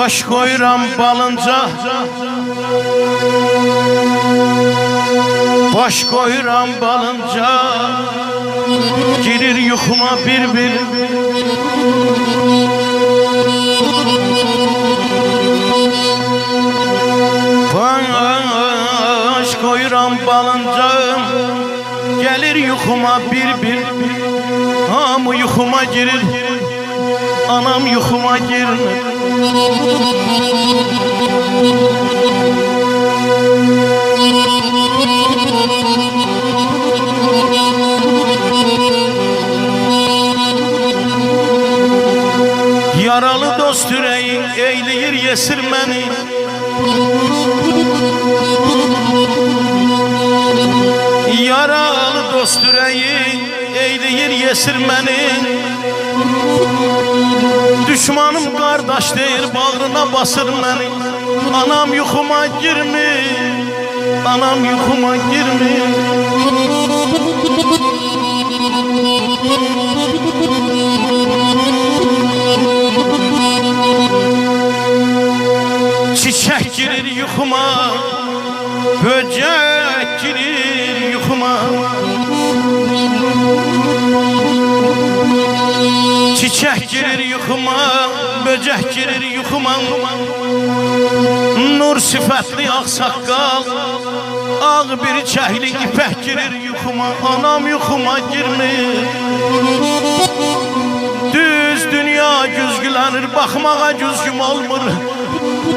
Baş koyuram balınca, baş koyuram balınca, girir yuxuma bir baş koyuram balınca, gelir yuxuma bir hamı yuxuma girir, anam yuxuma girmir. Yaralı dost yüreğin eyleyir yesirmeni, yaralı dost yüreğin eyleyir yesirmeni. Düşmanım kardeş deyir bağrına basır beni. Anam yuxuma girmir, anam yuxuma girmir. Çiçek girir yuxuma, böcek girir yuxuma. Çiçek girir yuxuma, böcek girir yuxuma. Nur sifətli ağsaqqal, ağ bir çəhli ipək girir yuxuma. Anam yuxuma girmir. Düz dünya güzgülənir, baxmağa güzgüm olmur.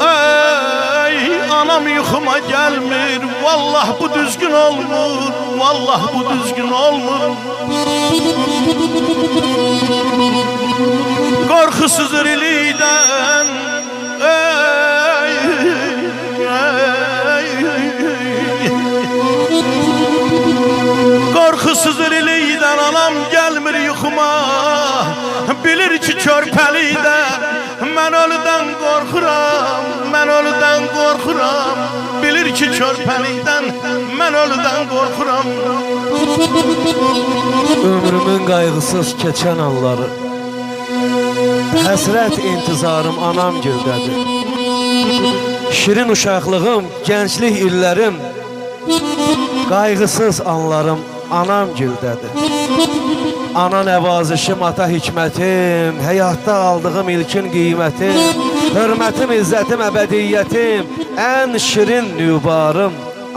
Ey anam yuxuma gəlmir. Vallah bu düzgün olmur, vallah bu düzgün olmur. Qorxusuz irilikdən, ey, qorxusuz irilikdən anam gəlmir yuxuma. Bilir ki körpəlikdən mən ölüdən qorxuram, mən ölüdən qorxuram. Bilir ki körpəlikdən mən ölüdən qorxuram. Ömrümün qayğısız keçən anları, həsrət intizarım anam gildədir. Şirin uşaqlığım, gənclik illərim, qayğısız anlarım anam gildədir. Ana nəvazişim, ata hikmətim, həyatda aldığım ilkin qiymətim, hörmətim, izzətim, əbədiyyətim, ən şirin nübarım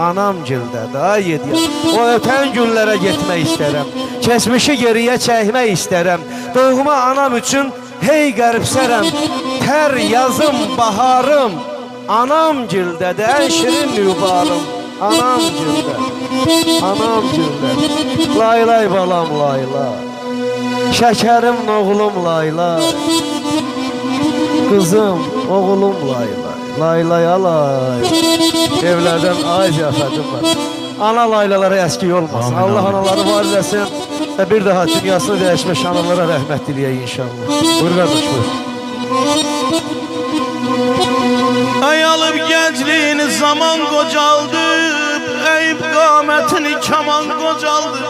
anam gildədir. Ay yediyəm, o ötən günlərə getmək istərəm, keçmişi geriyə çəkmək istərəm. Doğma anam üçün hey qəribsərəm, tər yazım, baharım anam gildədir, ən şirin nübarım anam gildədir, anam gildədir. Laylay balam laylay, şəkərim oğlum laylay, qızım oğlum laylay, laylay alay. Evlərdən ay ziyafətim var. Ana laylalara əski olmasın. Allah anaları var eləsin və bir daha dünyasını dəyişmiş analara rəhmət diləyək inşallah. Buyur qardaş, buyur. Ay alıb gəncliyini zaman qocaldı, əyib qamətini kaman qocaldı.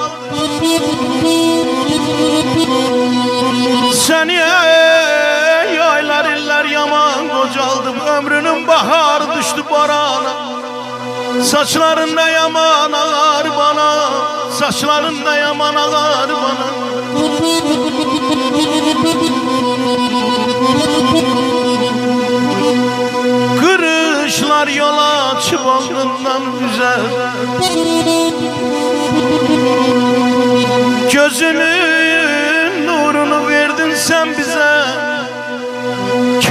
Səni ey aylar illər yaman qocaldım, ömrünün baharı düşdü barana. Saçların da yaman ağar bana, saçların da yaman ağar bana. Kırışlar yola çıbalından güzel, gözünün nurunu verdin sen bize.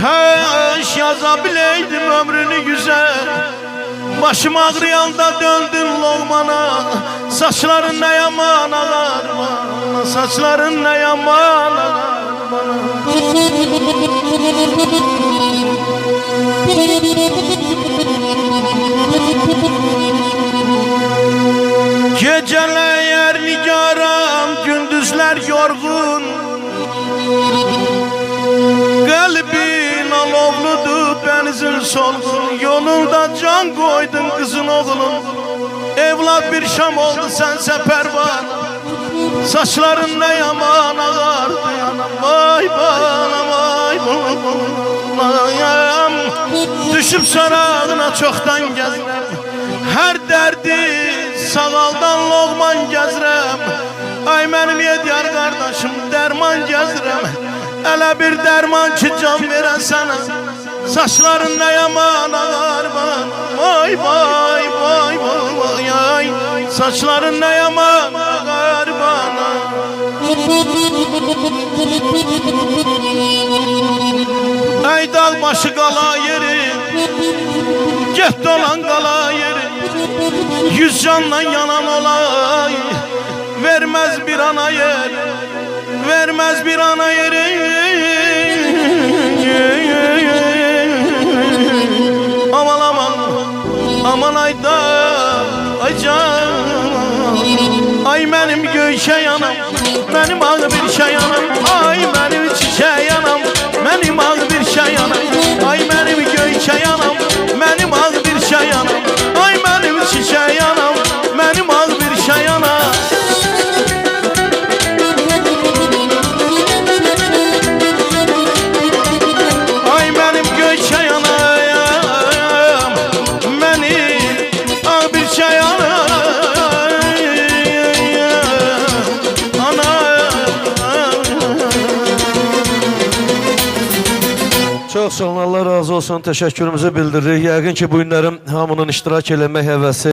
Kaş yazabileydim ömrünü güzel. Başım ağrıyanda döndün loğmana, saçların ne yaman ağar bana, saçların ne yaman ağar bana. Geceler nigaram, gündüzler yorgun, kalbin alovludur benzin solgun. Yolunda can koydun kızın oğlum, evlat bir şam oldu sense pervan. Saçların ne yaman ağardı yanam. Vay bana vay banayam. Düşüp sarağına çoktan gezrem. Her derdi sağaldan loğman gezrem. Ay benim yediyar kardeşim derman gezrem. Elə bir derman ki can veren sana. Saçların ne yaman ağar bana. Vay vay vay vay vay. Saçların ne yaman ağar bana. Ey dağ başı qala yeri, get dolan qala yeri. Yüz canla yanan olay, vermez bir ana yer, vermez bir ana yeri. Aman aman, aman ayda, ay can. Ay benim göyşe yanam, benim ağ bir şey yanam. Ay benim çiçeğe yanam, benim ağ bir şey yanam. Ay benim göyşe yanam, benim ağ bir şey yanam. Ay benim çiçeğe yanam, benim ağ bir şey yanam. Ay benim göyşe yanam, benim ağ bir şey yanam. Çox sağ olun, Allah razı olsun. Təşəkkürümüzü bildiririk. Yəqin ki, bu günlərin hamının iştirak eləmək həvəsi